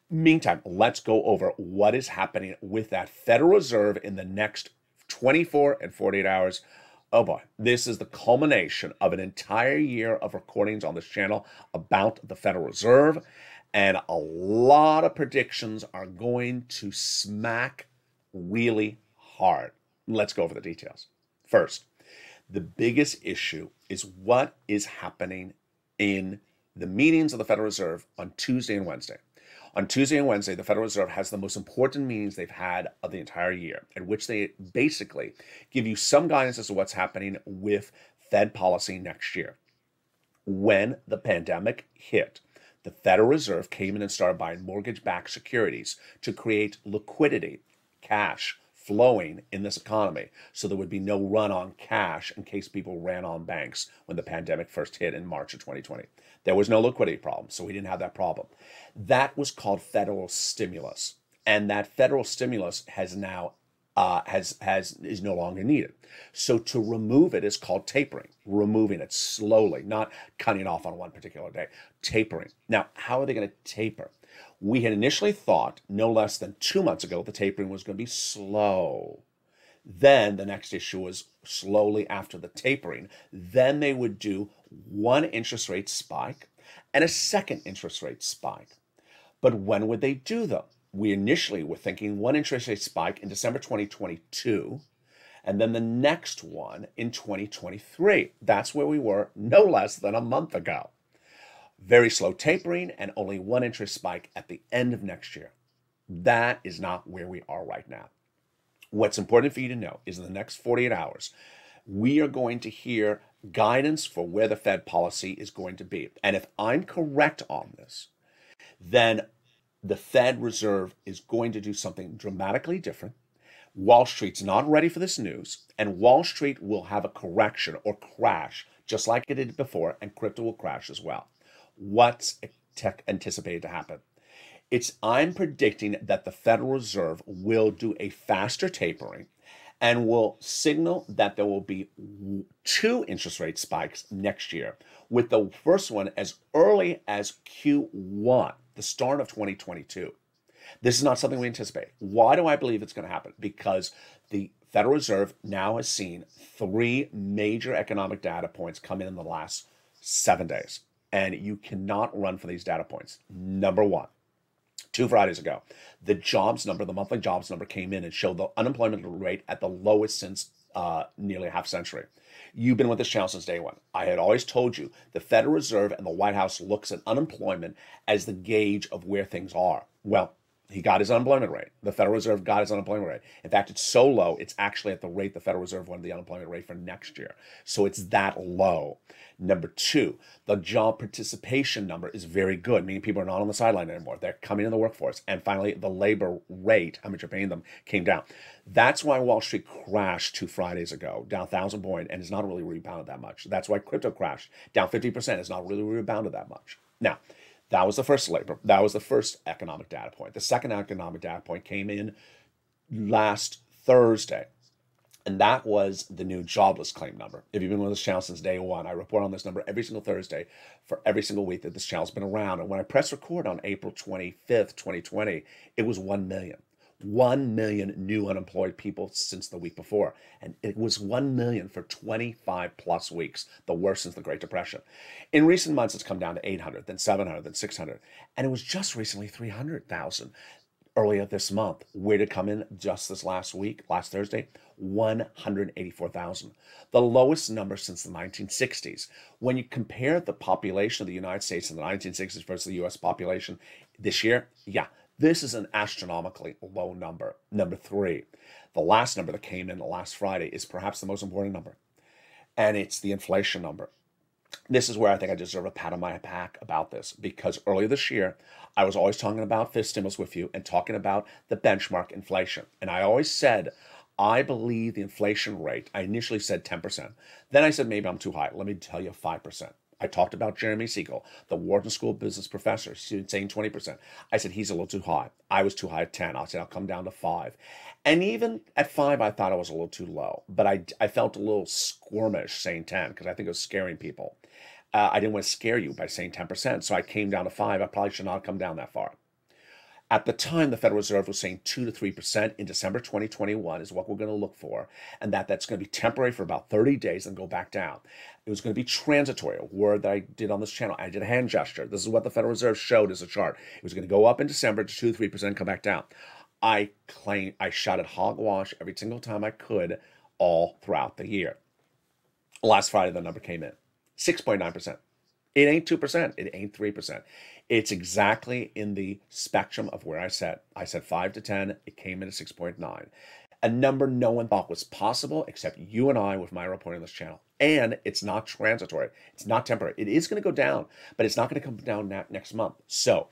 Meantime, let's go over what is happening with that Federal Reserve in the next 24 and 48 hours. Oh boy, this is the culmination of an entire year of recordings on this channel about the Federal Reserve, and a lot of predictions are going to smack really hard. Let's go over the details. First, the biggest issue is what is happening in the meetings of the Federal Reserve on Tuesday and Wednesday. On Tuesday and Wednesday, the Federal Reserve has the most important meetings they've had of the entire year, in which they basically give you some guidance as to what's happening with Fed policy next year. When the pandemic hit, the Federal Reserve came in and started buying mortgage-backed securities to create liquidity, cash, flowing in this economy, so there would be no run on cash in case people ran on banks when the pandemic first hit in March of 2020. There was no liquidity problem, so we didn't have that problem. That was called federal stimulus, and that federal stimulus has now is no longer needed. So to remove it is called tapering, removing it slowly, not cutting it off on one particular day, tapering. Now, how are they going to taper? We had initially thought no less than 2 months ago the tapering was going to be slow. Then the next issue was slowly after the tapering. Then they would do one interest rate spike and a second interest rate spike. But when would they do them? We initially were thinking one interest rate spike in December 2022, and then the next one in 2023. That's where we were no less than a month ago. Very slow tapering and only one interest spike at the end of next year. That is not where we are right now. What's important for you to know is in the next 48 hours, we are going to hear guidance for where the Fed policy is going to be. And if I'm correct on this, then the Fed Reserve is going to do something dramatically different. Wall Street's not ready for this news, and Wall Street will have a correction or crash just like it did before, and crypto will crash as well. What's anticipated to happen? I'm predicting that the Federal Reserve will do a faster tapering and will signal that there will be 2 interest rate spikes next year, with the first one as early as Q1, the start of 2022. This is not something we anticipate. Why do I believe it's going to happen? Because the Federal Reserve now has seen 3 major economic data points come in the last 7 days. And you cannot run for these data points. Number one, 2 Fridays ago, the jobs number, the monthly jobs number came in and showed the unemployment rate at the lowest since nearly a half century. You've been with this channel since day one. I had always told you the Federal Reserve and the White House looks at unemployment as the gauge of where things are. Well, he got his unemployment rate. The Federal Reserve got his unemployment rate. In fact, it's so low, it's actually at the rate the Federal Reserve wanted the unemployment rate for next year. So it's that low. Number 2, the job participation number is very good, meaning people are not on the sideline anymore. They're coming in the workforce. And finally, the labor rate, how much you're paying them, came down. That's why Wall Street crashed 2 Fridays ago, down 1,000 points, and has not really rebounded that much. That's why crypto crashed, down 50%, has not really rebounded that much. Now, that was the first economic data point. The second economic data point came in last Thursday, and that was the new jobless claim number. If you've been on this channel since day one, I report on this number every single Thursday for every single week that this channel's been around. And when I press record on April 25th, 2020, it was 1 million. 1 million new unemployed people since the week before. And it was 1 million for 25 plus weeks, the worst since the Great Depression. In recent months, it's come down to 800, then 700, then 600. And it was just recently 300,000 earlier this month. Where did it come in just this last week, last Thursday? 184,000. The lowest number since the 1960s. When you compare the population of the United States in the 1960s versus the US population this year, yeah, this is an astronomically low number. Number 3, the last number that came in last Friday is perhaps the most important number, and it's the inflation number. This is where I think I deserve a pat on my back about this, because earlier this year, I was always talking about fifth stimulus with you and talking about the benchmark inflation. And I always said, I believe the inflation rate, I initially said 10%. Then I said, maybe I'm too high. Let me tell you 5%. I talked about Jeremy Siegel, the Wharton School of Business professor, saying 20%. I said, he's a little too high. I was too high at 10. I said, I'll come down to 5. And even at 5, I thought I was a little too low. But I felt a little squirmish saying 10 because I think it was scaring people. I didn't want to scare you by saying 10%. So I came down to 5. I probably should not have come down that far. At the time, the Federal Reserve was saying 2 to 3% in December 2021 is what we're going to look for, and that's going to be temporary for about 30 days and go back down. It was going to be transitory, a word that I did on this channel. I did a hand gesture. This is what the Federal Reserve showed as a chart. It was going to go up in December to 2 to 3% and come back down. I shot at hogwash every single time I could all throughout the year. Last Friday, the number came in, 6.9%. It ain't 2%. It ain't 3%. It's exactly in the spectrum of where I said. I said 5 to 10. It came in at 6.9. A number no one thought was possible except you and I with my reporting on this channel. And it's not transitory. It's not temporary. It is going to go down, but it's not going to come down next month. So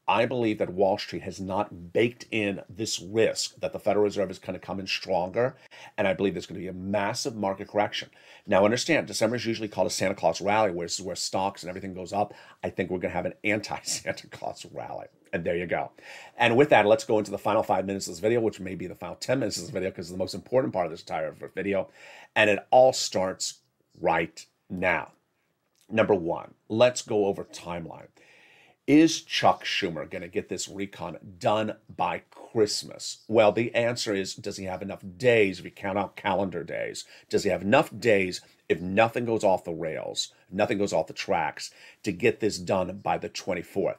I believe that Wall Street has not baked in this risk that the Federal Reserve is going to come in stronger. And I believe there's going to be a massive market correction. Now, understand, December is usually called a Santa Claus rally, where stocks and everything goes up. I think we're going to have an anti-Santa Claus rally. And there you go. And with that, let's go into the final 5 minutes of this video, which may be the final 10 minutes of this video, because it's the most important part of this entire video. And it all starts right now. Number 1, let's go over timeline. Is Chuck Schumer going to get this recon done by Christmas? Well, the answer is, does he have enough days if you count out calendar days? Does he have enough days if nothing goes off the rails, nothing goes off the tracks, to get this done by the 24th?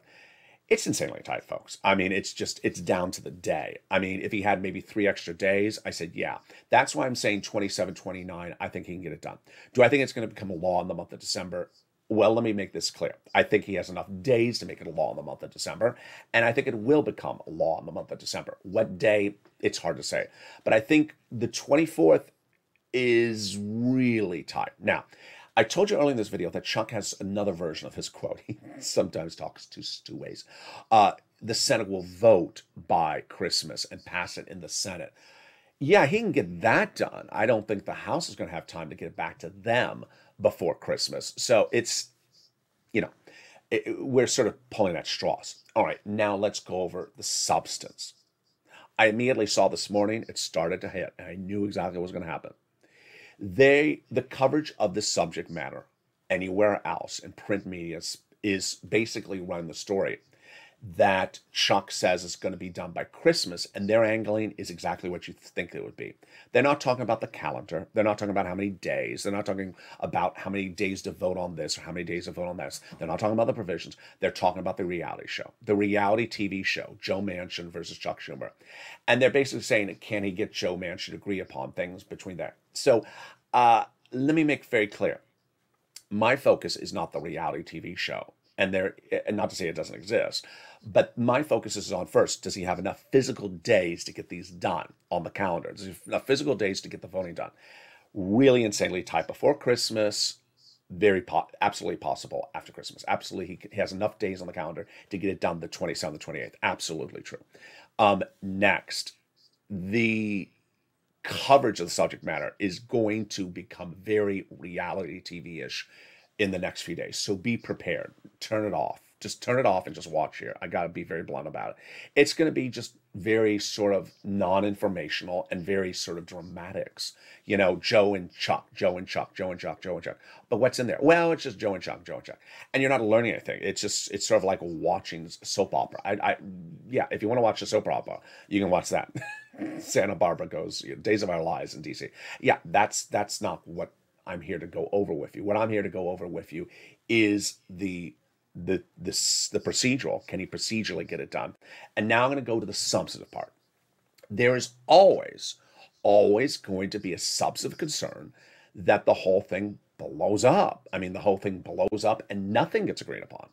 It's insanely tight, folks. I mean, it's down to the day. I mean, if he had maybe 3 extra days, I said, yeah. That's why I'm saying 27, 29, I think he can get it done. Do I think it's going to become a law in the month of December? Well, let me make this clear. I think he has enough days to make it a law in the month of December, and I think it will become a law in the month of December. What day? It's hard to say. But I think the 24th is really tight. Now, I told you earlier in this video that Chuck has another version of his quote. He sometimes talks two ways. The Senate will vote by Christmas and pass it in the Senate. Yeah, he can get that done. I don't think the House is going to have time to get it back to them before Christmas. So it's, we're sort of pulling at straws. All right, now let's go over the substance. I immediately saw this morning, it started to hit, and I knew exactly what was going to happen. The coverage of this subject matter anywhere else in print media is basically running the story that Chuck says is going to be done by Christmas, and their angling is exactly what you think it would be. They're not talking about the calendar. They're not talking about how many days. They're not talking about how many days to vote on this or how many days to vote on this. They're not talking about the provisions. They're talking about the reality show, the reality TV show, Joe Manchin versus Chuck Schumer. And they're basically saying, can he get Joe Manchin to agree upon things between there? So let me make very clear. My focus is not the reality TV show. And not to say it doesn't exist, but my focus is on, first, does he have enough physical days to get these done on the calendar? Does he have enough physical days to get the voting done? Really insanely tight before Christmas, absolutely possible after Christmas. Absolutely, he has enough days on the calendar to get it done the 27th, the 28th. Absolutely true. Next, the coverage of the subject matter is going to become very reality TV-ish in the next few days. So be prepared. Turn it off. Just turn it off and just watch here. I got to be very blunt about it. It's going to be just very sort of non-informational and very sort of dramatics. You know, Joe and Chuck, Joe and Chuck, Joe and Chuck, Joe and Chuck. But what's in there? Well, it's just Joe and Chuck, Joe and Chuck. And you're not learning anything. It's sort of like watching soap opera. Yeah, if you want to watch a soap opera, you can watch that. Santa Barbara goes, Days of Our Lives in DC. Yeah, that's not what I'm here to go over with you. What I'm here to go over with you is the procedural. Can he procedurally get it done? And now I'm going to go to the substantive part. There is always going to be a substantive concern that the whole thing blows up. I mean, the whole thing blows up and nothing gets agreed upon.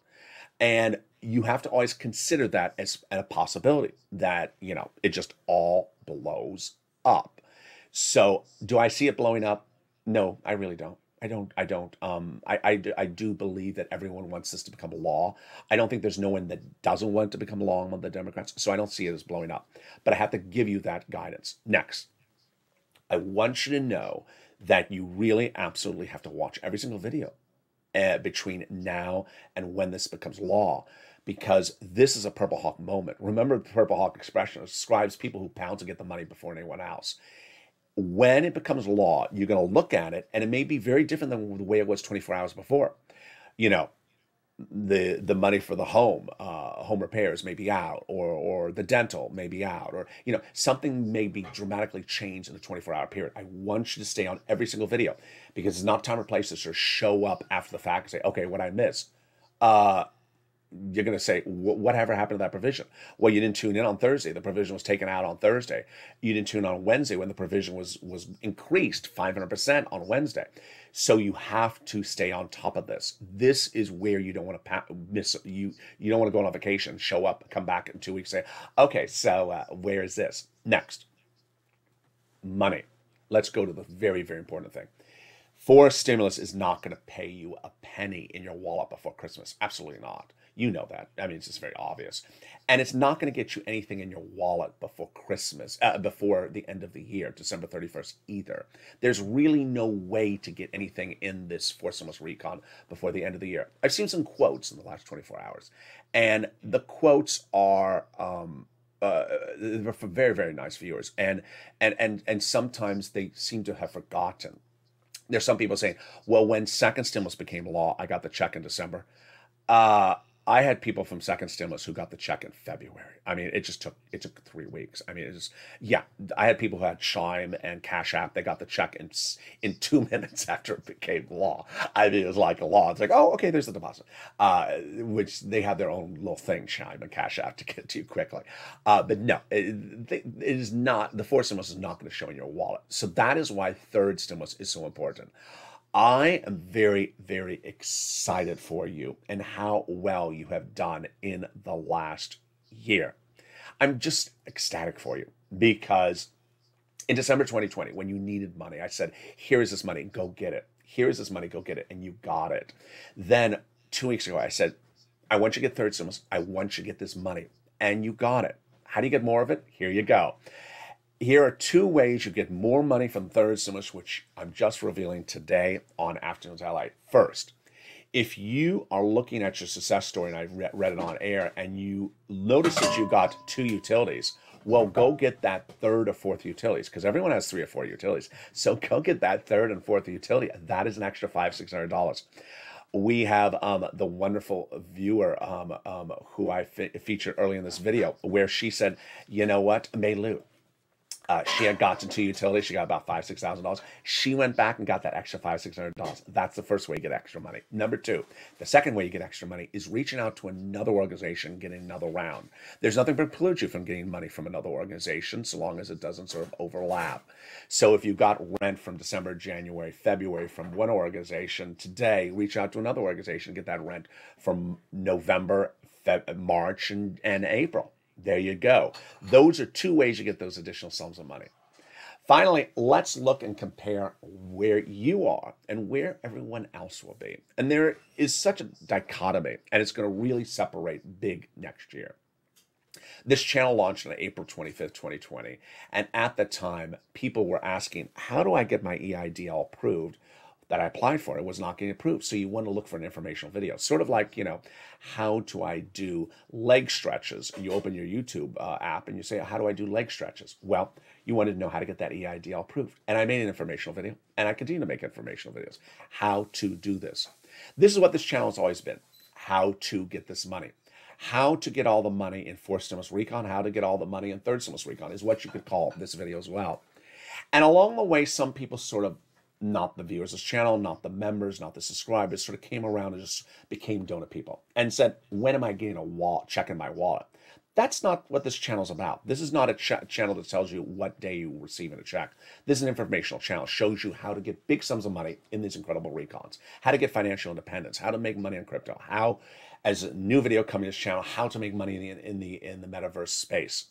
And you have to always consider that as a possibility that, it just all blows up. So do I see it blowing up? No, I really don't. I don't. I do believe that everyone wants this to become a law. I don't think there's no one that doesn't want it to become a law among the Democrats. So I don't see it as blowing up. But I have to give you that guidance. Next, I want you to know that you really absolutely have to watch every single video between now and when this becomes law, because this is a Purple Hawk moment. Remember, the Purple Hawk expression describes people who pound to get the money before anyone else. When it becomes law, you're going to look at it, and it may be very different than the way it was 24 hours before. The money for the home repairs may be out, or the dental may be out, or something may be dramatically changed in the 24-hour period. I want you to stay on every single video, because it's not time or place to sort of show up after the fact and say, okay, what I missed. You're going to say, whatever happened to that provision? Well, you didn't tune in on Thursday. The provision was taken out on Thursday. You didn't tune in on Wednesday when the provision was increased 500% on Wednesday. So you have to stay on top of this. This is where you don't want to miss. You don't want to go on vacation, show up, come back in 2 weeks, say, okay, so where is this? Next, money. Let's go to the very, very important thing. Forced stimulus is not going to pay you a penny in your wallet before Christmas. Absolutely not. You know that. I mean, it's just very obvious. And it's not going to get you anything in your wallet before Christmas, before the end of the year, December 31st either. There's really no way to get anything in this forced stimulus recon before the end of the year. I've seen some quotes in the last 24 hours. And the quotes are for very, very nice viewers. And sometimes they seem to have forgotten. There's some people saying, well, when second stimulus became law, I got the check in December. I had people from second stimulus who got the check in February. I mean, it took 3 weeks. I mean, I had people who had Chime and Cash App. They got the check in 2 minutes after it became law. I mean, it was like a law. It's like, oh, okay, there's the deposit, which they have their own little thing, Chime and Cash App, to get to you quickly. But no, it is not, the fourth stimulus is not going to show in your wallet. So that is why third stimulus is so important. I am very, very excited for you and how well you have done in the last year. I'm just ecstatic for you because in December 2020, when you needed money, I said, here is this money, go get it. Here is this money, go get it. And you got it. Then 2 weeks ago, I said, I want you to get third stimulus. I want you to get this money. And you got it. How do you get more of it? Here you go. Here are 2 ways you get more money from third stimulus, which I'm just revealing today on Afternoons LA. First, if you are looking at your success story, and I read it on air, and you notice that you got 2 utilities, Well, go get that third or fourth utilities, because everyone has 3 or 4 utilities. So go get that third and fourth utility. That is an extra $500-$600. We have the wonderful viewer who I featured early in this video, where she said, you know what, Mei Lu, she had gotten 2 utilities. She got about $5,000-$6,000. She went back and got that extra $500-$600. That's the first way you get extra money. Number 2, the second way you get extra money is reaching out to another organization, getting another round. There's nothing precludes you from getting money from another organization, so long as it doesn't sort of overlap. So if you got rent from December, January, February from one organization, today reach out to another organization, get that rent from November, March, and April. There you go. Those are 2 ways you get those additional sums of money. Finally, let's look and compare where you are and where everyone else will be. And there is such a dichotomy, and it's going to really separate big next year. This channel launched on April 25th, 2020. And at the time, people were asking, how do I get my EIDL approved? That I applied for, it was not getting approved. So you want to look for an informational video. Sort of like, you know, how do I do leg stretches? You open your YouTube app and you say, how do I do leg stretches? Well, you wanted to know how to get that EIDL approved. And I made an informational video, and I continue to make informational videos. How to do this. This is what this channel has always been. How to get this money. How to get all the money in fourth stimulus recon, how to get all the money in third stimulus recon is what you could call this video as well. And along the way, some people sort of, not the viewers of this channel, not the members, not the subscribers, sort of came around and just became donut people and said, when am I getting a check in my wallet? That's not what this channel is about. This is not a channel that tells you what day you receive a check. This is an informational channel. It shows you how to get big sums of money in these incredible recons, how to get financial independence, how to make money on crypto, how, as a new video coming to this channel, how to make money in the metaverse space.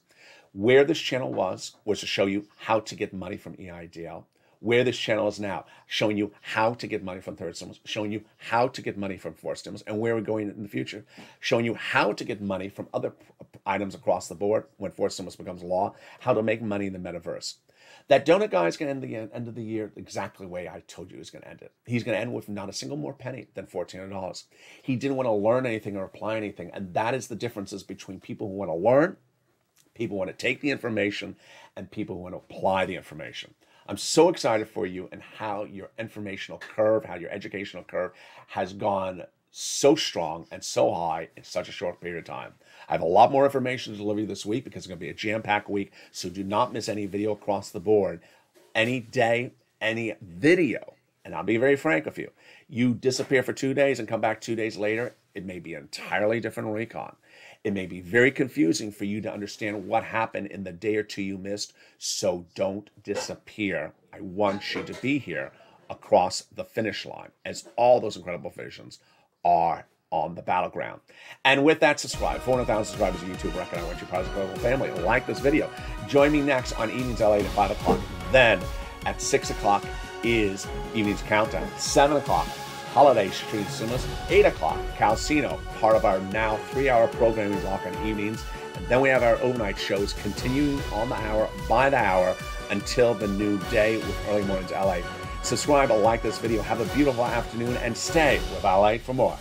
Where this channel was to show you how to get money from EIDL. Where this channel is now, showing you how to get money from third stimulus, showing you how to get money from fourth stimulus, and where we're going in the future, showing you how to get money from other items across the board when fourth stimulus becomes law, how to make money in the metaverse. That donut guy is going to end of the year exactly the way I told you he was going to end it. He's going to end with not a single more penny than $1,400. He didn't want to learn anything or apply anything, and that is the differences between people who want to learn, people who want to take the information, and people who want to apply the information. I'm so excited for you and how your informational curve, how your educational curve has gone so strong and so high in such a short period of time. I have a lot more information to deliver you this week because it's going to be a jam-packed week, so do not miss any video across the board. Any day, any video, and I'll be very frank with you. You disappear for 2 days and come back 2 days later, it may be an entirely different recon. It may be very confusing for you to understand what happened in the day or 2 you missed, so don't disappear. I want you to be here across the finish line, as all those incredible visions are on the battleground. And with that, subscribe. 400,000 subscribers on YouTube record. I want you part of the global family. Like this video. Join me next on Evenings LA at 5 o'clock. Then at 6 o'clock is Evenings Countdown. 7 o'clock. Holiday Street Cinemas, 8 o'clock, Calcino, part of our now 3-hour programming block on evenings. And then we have our overnight shows continuing on the hour, by the hour, until the new day with Early Mornings LA. Subscribe, like this video, have a beautiful afternoon, and stay with LA for more.